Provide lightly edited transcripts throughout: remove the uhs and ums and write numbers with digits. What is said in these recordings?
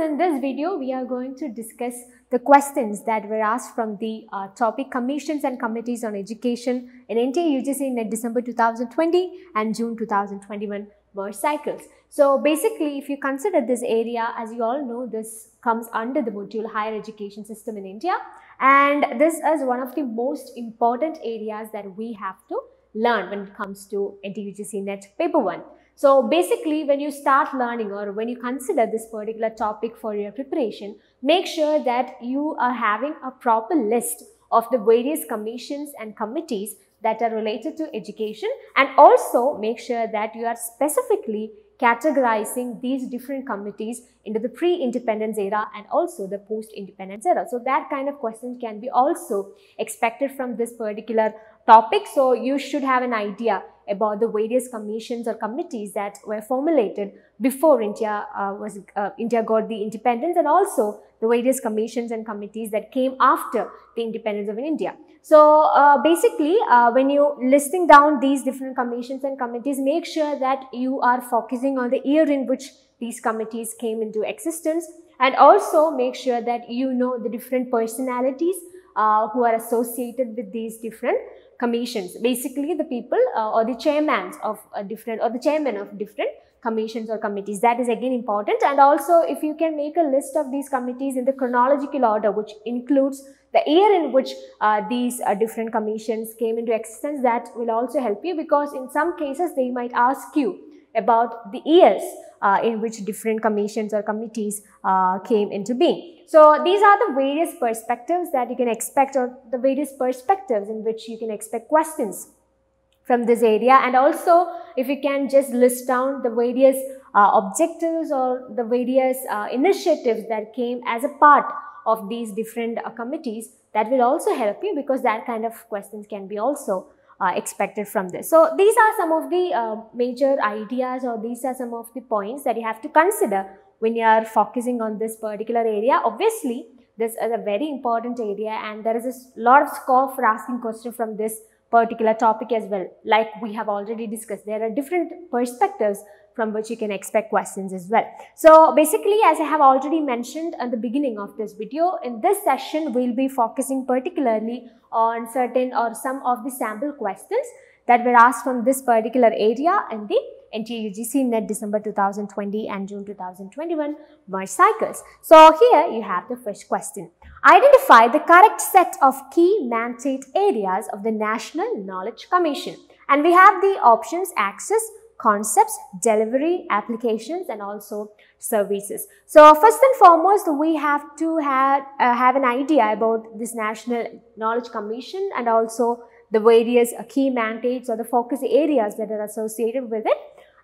in this video, we are going to discuss the questions that were asked from the topic Commissions and Committees on Education in NTA UGC NET December 2020 and June 2021 were cycles. So basically, if you consider this area, as you all know, this comes under the module Higher Education System in India, and this is one of the most important areas that we have to learn when it comes to NTA UGC NET Paper 1. So basically, when you start learning or when you consider this particular topic for your preparation, make sure that you are having a proper list of the various commissions and committees that are related to education, and also make sure that you are specifically categorizing these different committees into the pre-independence era and also the post-independence era. So that kind of question can be also expected from this particular topic. So you should have an idea about the various commissions or committees that were formulated before India got the independence, and also the various commissions and committees that came after the independence of India. So basically, when you listing down these different commissions and committees, make sure that you are focusing on the year in which these committees came into existence, and also make sure that you know the different personalities who are associated with these different commissions. Basically, the people or the chairmen of different commissions or committees. That is again important. And also, if you can make a list of these committees in the chronological order, which includes the year in which these different commissions came into existence, that will also help you, because in some cases they might ask you about the years in which different commissions or committees came into being. So these are the various perspectives that you can expect, or the various perspectives in which you can expect questions from this area. And also, if you can just list down the various objectives or the various initiatives that came as a part of these different committees, that will also help you, because that kind of questions can be also expected from this. So these are some of the major ideas, or these are some of the points that you have to consider when you are focusing on this particular area. Obviously, this is a very important area, and there is a lot of scope for asking questions from this particular topic as well. Like we have already discussed, there are different perspectives from which you can expect questions as well. So basically, as I have already mentioned at the beginning of this video, in this session we will be focusing particularly on certain or some of the sample questions that were asked from this particular area in the NTA UGC NET December 2020 and June 2021 merge cycles. So here you have the first question. Identify the correct set of key mandate areas of the National Knowledge Commission. And we have the options: access, concepts, delivery, applications, and also services. So first and foremost, we have to have an idea about this National Knowledge Commission and also the various key mandates or the focus areas that are associated with it.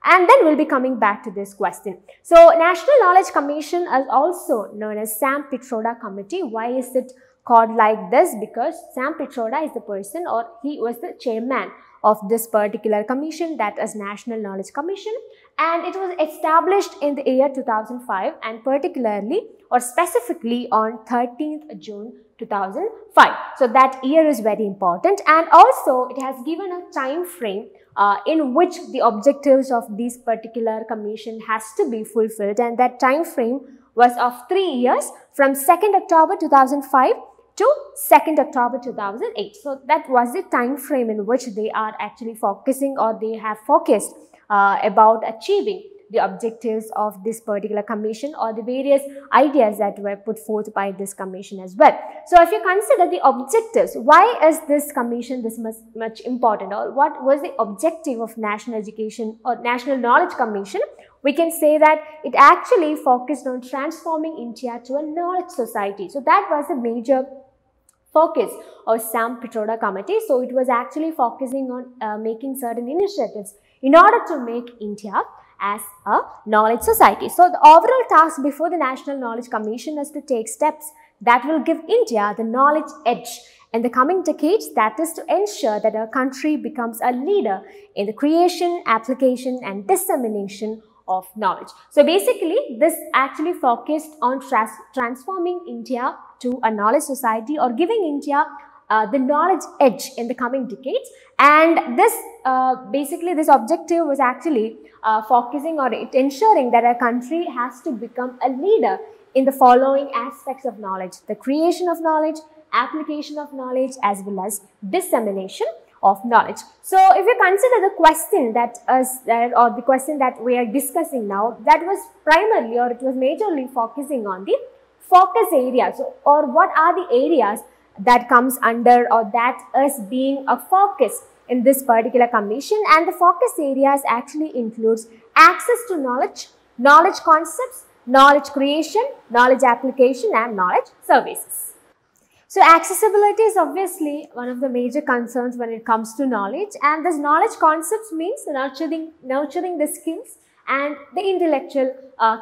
And then we'll be coming back to this question. So National Knowledge Commission is also known as Sam Pitroda Committee. Why is it called like this? Because Sam Pitroda is the person, or he was the chairman of this particular commission, that is National Knowledge Commission, and it was established in the year 2005, and particularly or specifically on 13th June 2005. So that year is very important, and also it has given a time frame in which the objectives of this particular commission has to be fulfilled, and that time frame was of 3 years, from 2nd October 2005 to 2nd October 2008. So that was the time frame in which they are actually focusing, or they have focused about achieving the objectives of this particular commission, or the various ideas that were put forth by this commission as well. So if you consider the objectives, why is this commission this much important, or what was the objective of National Education or National Knowledge Commission? We can say that it actually focused on transforming India to a knowledge society. So that was the major focus of Sam Pitroda Committee. So it was actually focusing on making certain initiatives in order to make India as a knowledge society. So the overall task before the National Knowledge Commission is to take steps that will give India the knowledge edge in the coming decades, that is to ensure that our country becomes a leader in the creation, application, and dissemination of knowledge. So basically, this actually focused on transforming India to a knowledge society, or giving India the knowledge edge in the coming decades. And this basically this objective was actually focusing on ensuring that our country has to become a leader in the following aspects of knowledge: the creation of knowledge, application of knowledge, as well as dissemination of knowledge. So if you consider the question or the question that we are discussing now, that was primarily, or it was majorly focusing on the focus areas, or what are the areas that comes under, or that is being a focus in this particular commission. And the focus areas actually includes access to knowledge, knowledge concepts, knowledge creation, knowledge application, and knowledge services. So accessibility is obviously one of the major concerns when it comes to knowledge, and this knowledge concepts means nurturing the skills and the intellectual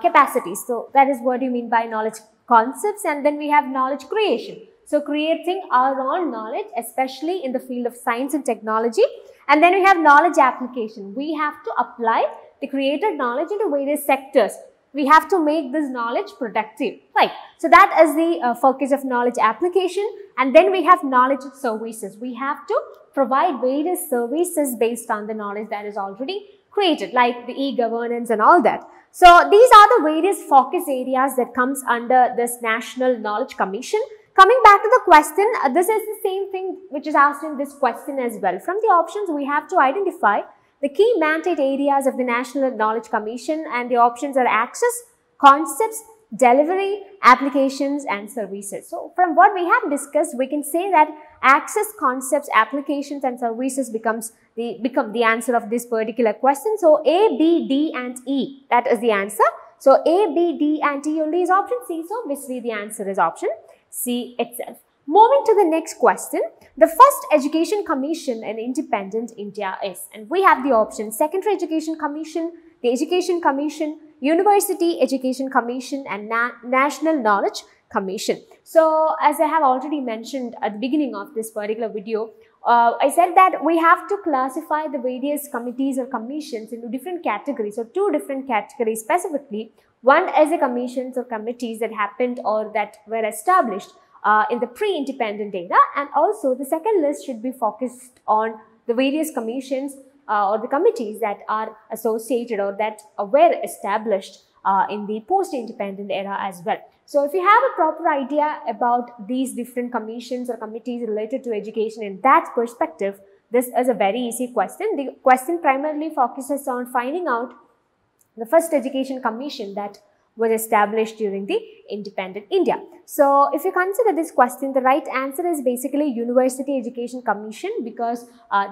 capacities. So that is what you mean by knowledge concepts. And then we have knowledge creation. So creating our own knowledge, especially in the field of science and technology. And then we have knowledge application. We have to apply the created knowledge into various sectors. We have to make this knowledge productive, right? So that is the focus of knowledge application. And then we have knowledge services. We have to provide various services based on the knowledge that is already created, like the e-governance and all that. So these are the various focus areas that comes under this National Knowledge Commission. Coming back to the question, this is the same thing which is asked in this question as well. From the options, we have to identify the key mandate areas of the National Knowledge Commission, and the options are access, concepts, delivery, applications, and services. So from what we have discussed, we can say that access, concepts, applications, and services become the answer of this particular question. So A, B, D, and E, that is the answer. So A, B, D, and E only is option C. So obviously the answer is option C itself. Moving to the next question, the first education commission in independent India is, and we have the options: Secondary Education Commission, the Education Commission, University Education Commission, and National Knowledge Commission. So as I have already mentioned at the beginning of this particular video, I said that we have to classify the various committees or commissions into different categories, or two different categories specifically. One is the commissions or committees that happened or that were established in the pre-independent era, and also the second list should be focused on the various commissions or the committees that are associated or that were established in the post-independent era as well. So if you have a proper idea about these different commissions or committees related to education in that perspective, this is a very easy question. The question primarily focuses on finding out the first education commission that was established during the independent India. So if you consider this question, the right answer is basically University Education Commission, because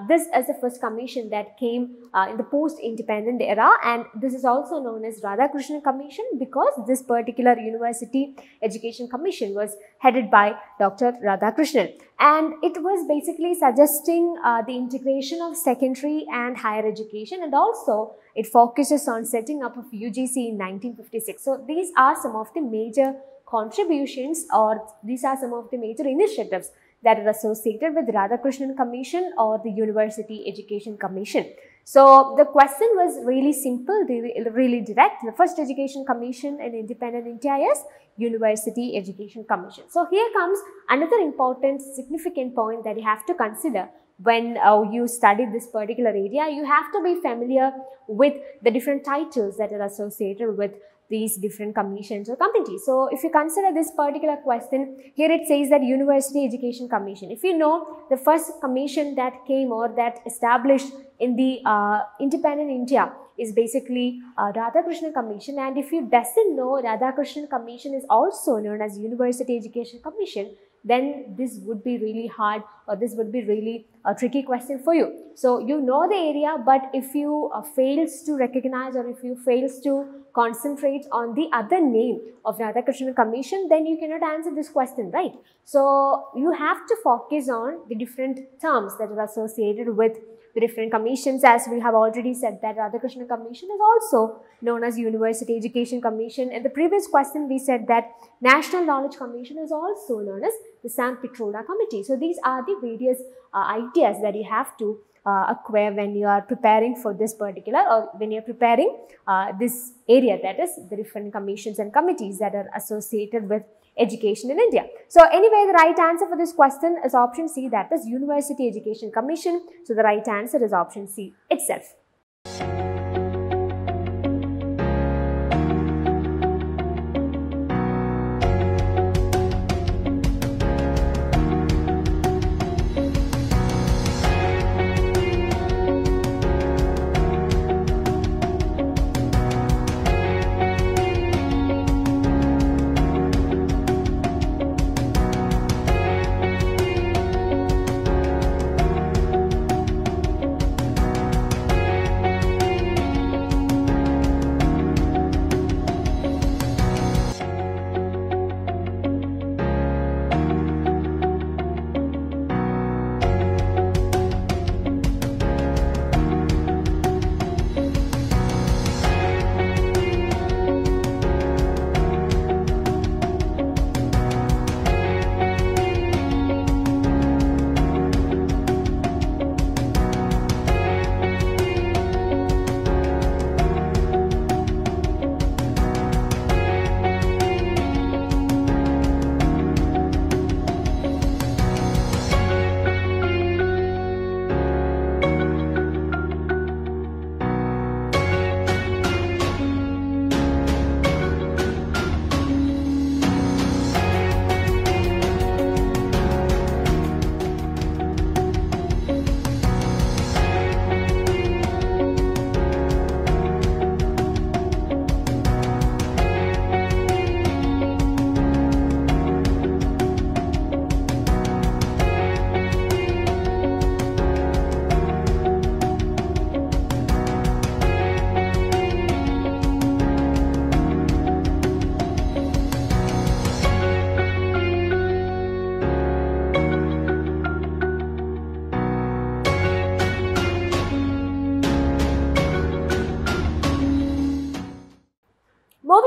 this is the first commission that came in the post-independent era, and this is also known as Radhakrishnan Commission because this particular University Education Commission was headed by Dr. Radhakrishnan, and it was basically suggesting the integration of secondary and higher education, and also it focuses on setting up of UGC in 1956. So these are some of the major contributions, or these are some of the major initiatives that are associated with Radhakrishnan Commission or the University Education Commission. So the question was really simple, really direct. The first education commission in independent India is University Education Commission. So here comes another important significant point that you have to consider when you study this particular area. You have to be familiar with the different titles that are associated with these different commissions or committees. So if you consider this particular question, here it says that University Education Commission. If you know, the first commission that came or that established in the independent India is basically Radhakrishnan Commission, and if you doesn't know, Radhakrishnan Commission is also known as University Education Commission, then this would be really hard, or this would be really a tricky question for you. So you know the area, but if you fails to recognize, or if you fails to concentrate on the other name of Radhakrishnan Commission, then you cannot answer this question, right? So you have to focus on the different terms that are associated with the different commissions. As we have already said that Radhakrishnan Commission is also known as University Education Commission. In the previous question, we said that National Knowledge Commission is also known as the Sam Pitroda Committee. So these are the various ideas that you have to acquire when you are preparing for this particular, or when you are preparing this area, that is the different commissions and committees that are associated with education in India. So anyway, the right answer for this question is option C, that is University Education Commission. So the right answer is option C itself.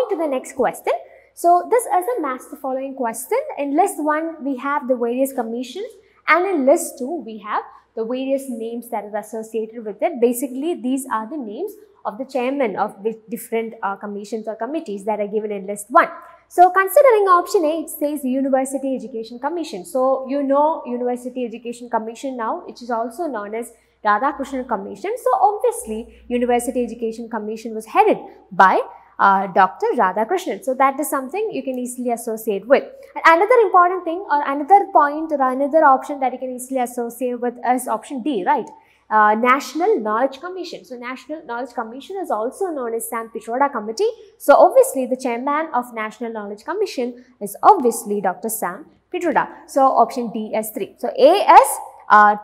moving to the next question. So this is a match the following question. In list 1, we have the various commissions, and in list 2, we have the various names that are associated with it. Basically, these are the names of the chairman of the different commissions or committees that are given in list 1. So considering option A, it says University Education Commission. So you know University Education Commission now, which is also known as Radhakrishnan Commission. So obviously, University Education Commission was headed by Dr. Radhakrishnan. So that is something you can easily associate with. And another important thing, or another point, or another option that you can easily associate with is option D, right? National Knowledge Commission. So National Knowledge Commission is also known as Sam Pitroda Committee. So obviously the chairman of National Knowledge Commission is obviously Dr. Sam Pitroda. So option D is 3. So A is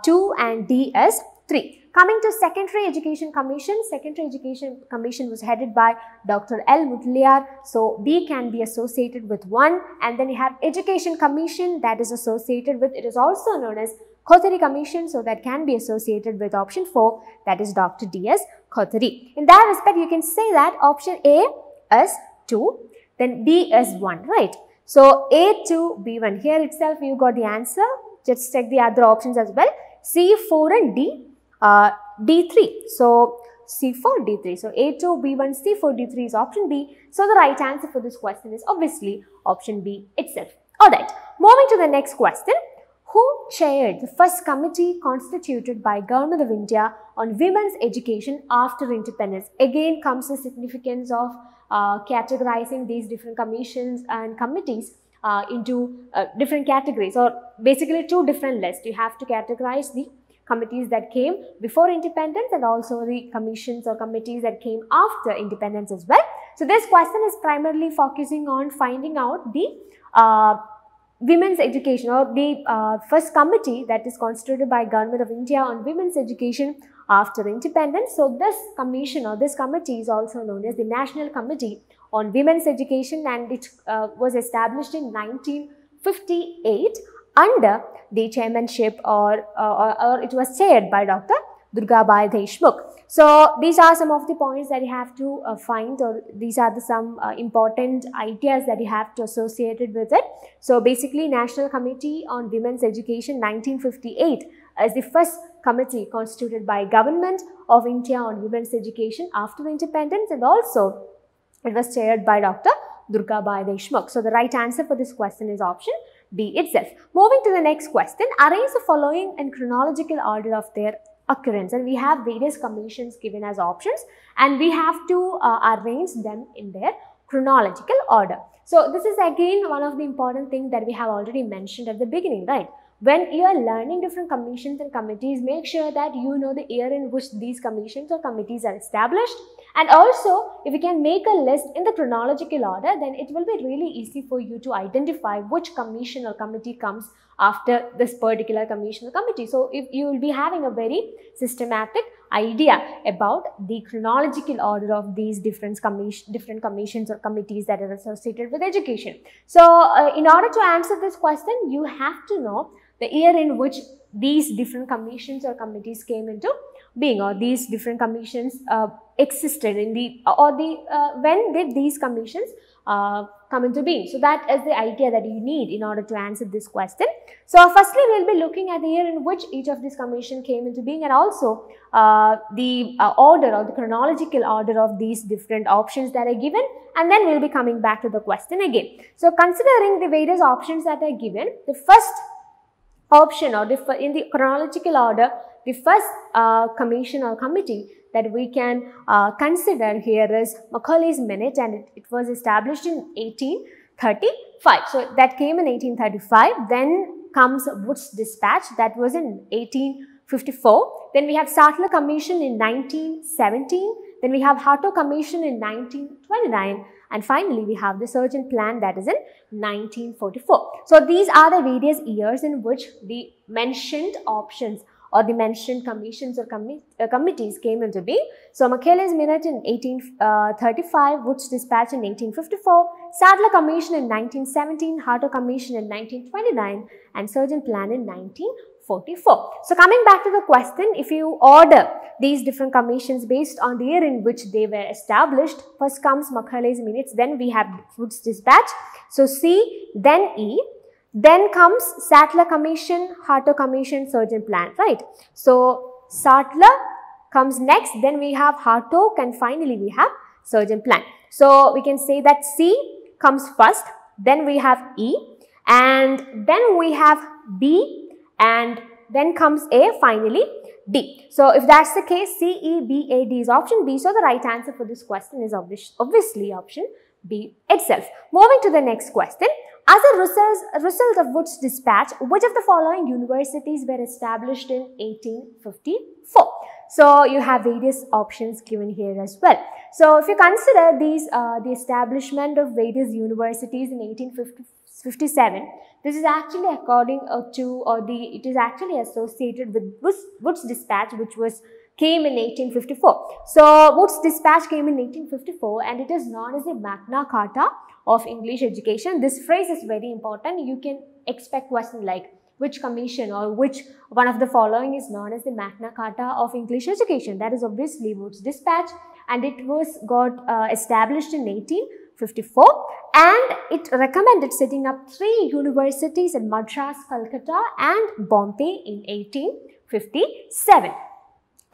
2 and D is 3. Coming to Secondary Education Commission, Secondary Education Commission was headed by Dr. L. Mudaliar. So B can be associated with 1, and then you have Education Commission that is associated with, it is also known as Khothari Commission, so that can be associated with option 4, that is Dr. D.S. Khothari. In that respect, you can say that option A is 2, then B is 1, right? So A, 2, B, 1. Here itself you got the answer. Just check the other options as well. C, 4 and D, D3. So C4, D3. So A2, B1, C4, D3 is option B. So the right answer for this question is obviously option B itself. Alright, moving to the next question. Who chaired the first committee constituted by Government of India on women's education after independence? Again comes the significance of categorizing these different commissions and committees into different categories, or basically 2 different lists. You have to categorize the committees that came before independence and also the commissions or committees that came after independence as well. So this question is primarily focusing on finding out the women's education, or the first committee that is constituted by Government of India on women's education after independence. So this commission or this committee is also known as the National Committee on Women's Education, and it was established in 1958 under the chairmanship or it was chaired by Dr. Durgabai Deshmukh. So these are some of the points that you have to find, or these are some important ideas that you have to associate it with it. So basically, National Committee on Women's Education 1958 is the first committee constituted by Government of India on women's education after independence, and also it was chaired by Dr. Durgabai Deshmukh. So the right answer for this question is option B itself. Moving to the next question, arrange the following in chronological order of their occurrence, and we have various commissions given as options, and we have to arrange them in their chronological order. So this is again one of the important things that we have already mentioned at the beginning, right? When you are learning different commissions and committees, make sure that you know the year in which these commissions or committees are established. And also, if you can make a list in the chronological order, then it will be really easy for you to identify which commission or committee comes after this particular commission or committee. So if you will be having a very systematic idea about the chronological order of these different commissions or committees that are associated with education. So in order to answer this question, you have to know the year in which these different commissions or committees came into being, or these different commissions existed in the, or when did these commissions come into being. So that is the idea that you need in order to answer this question. So firstly, we will be looking at the year in which each of these commissions came into being, and also the order or the chronological order of these different options that are given, and then we will be coming back to the question again. So considering the various options that are given, the first option, or in the chronological order, the first commission or committee that we can consider here is Macaulay's Minute, and it was established in 1835. So that came in 1835. Then comes Wood's Despatch, that was in 1854. Then we have Sattler Commission in 1917. Then we have Hartow Commission in 1929. And finally, we have the Surgeon Plan, that is in 1944. So these are the various years in which the mentioned options or the mentioned commissions or committees came into being. So Macaulay's Minute in 1835, Wood's Despatch in 1854, Sattler Commission in 1917, Hartow Commission in 1929, and Surgeon Plan in 1944. 1844. So coming back to the question, if you order these different commissions based on the year in which they were established, first comes Macaulay's Minutes, then we have Wood's Dispatch. So C, then E, then comes Sattler Commission, Harto Commission, Surgeon Plan, right? So Sattler comes next, then we have Hartog, and finally we have Surgeon Plan. So we can say that C comes first, then we have E, and then we have B, and then comes A, finally D. So if that's the case, C, E, B, A, D is option B. So the right answer for this question is obviously option B itself. Moving to the next question. As a result of Wood's Dispatch, which of the following universities were established in 1854? So you have various options given here as well. So if you consider these, the establishment of various universities in 1857, this is actually according to, it is actually associated with Wood's Dispatch, which came in 1854. So Wood's Dispatch came in 1854, and it is known as the Magna Carta of English education. This phrase is very important. You can expect questions like which commission or which one of the following is known as the Magna Carta of English education. That is obviously Wood's Dispatch, and it got established in 1854, and it recommended setting up 3 universities in Madras, Calcutta and Bombay in 1857.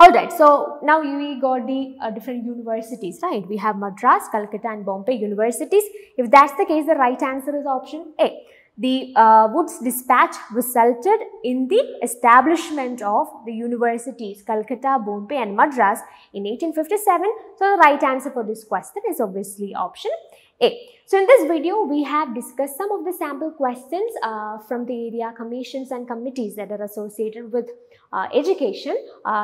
Alright, so now we got the different universities, right? We have Madras, Calcutta and Bombay universities. If that's the case, the right answer is option A. The Wood's Dispatch resulted in the establishment of the universities Calcutta, Bombay and Madras in 1857. So the right answer for this question is obviously option A. So in this video, we have discussed some of the sample questions from the area commissions and committees that are associated with education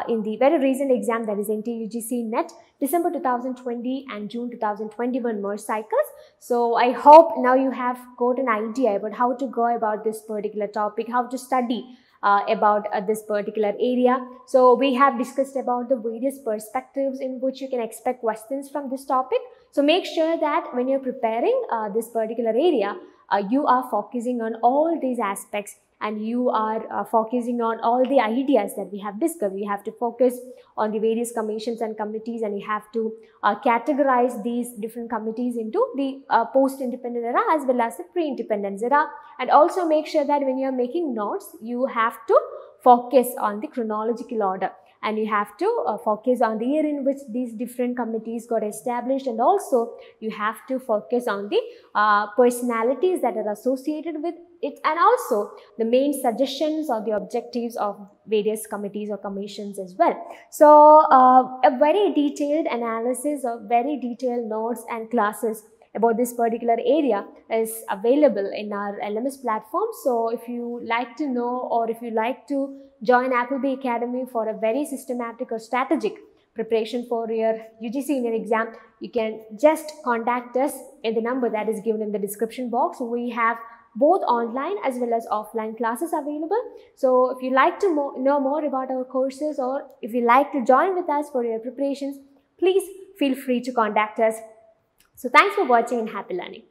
in the very recent exam, that is NTA UGC NET December 2020 and June 2021 merge cycles. So I hope now you have got an idea about how to go about this particular topic, how to study about this particular area. So we have discussed about the various perspectives in which you can expect questions from this topic. So make sure that when you're preparing this particular area, you are focusing on all these aspects, and you are focusing on all the ideas that we have discussed. You have to focus on the various commissions and committees, and you have to categorize these different committees into the post-independent era as well as the pre-independence era. And also make sure that when you are making notes, you have to focus on the chronological order, and you have to focus on the year in which these different committees got established, and also you have to focus on the personalities that are associated with it, and also the main suggestions or the objectives of various committees or commissions as well. So a very detailed analysis of very detailed notes and classes about this particular area is available in our LMS platform. So if you like to know, or if you like to join Appleby Academy for a very systematic or strategic preparation for your UGC NET exam, you can just contact us in the number that is given in the description box. We have both online as well as offline classes available. So if you like to know more about our courses, or if you like to join with us for your preparations, please feel free to contact us. So thanks for watching and happy learning.